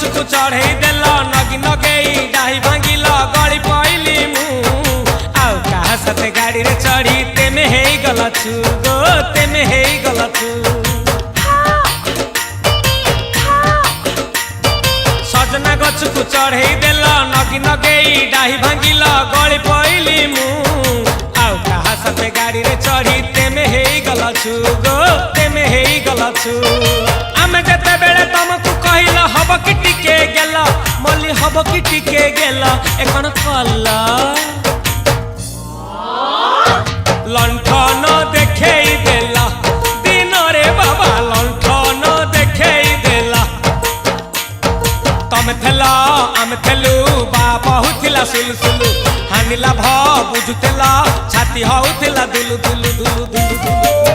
गछकु चढ़े देल नगी नगेई डाही भांगिल गली पइली मु आउ कहा साथे गाड़ी रे चढ़ी तेमे हे गलछु गो तेमे हे गलछु सजना गछकु चढ़े देल नगी नगेई डाही भांगिल गली पइली मु आउ कहा साथे गाड़ी रे चढ़ी तेमे हे गलछु गो तेमे हे गलछु आमे जते बेले तुमको कहिल हब कि टिके गेल मल्ली हब कि टिके गेल एखन कल्ला लंठन देखेई देला दिन रे बाबा लंठन देखेई देला तमे थेला आमे थेलु बाबा हुथिला सुलसुलु हानिला भ बुझुतेला छाती हउथिला दुलु दुलु दुलु दुलु दुलु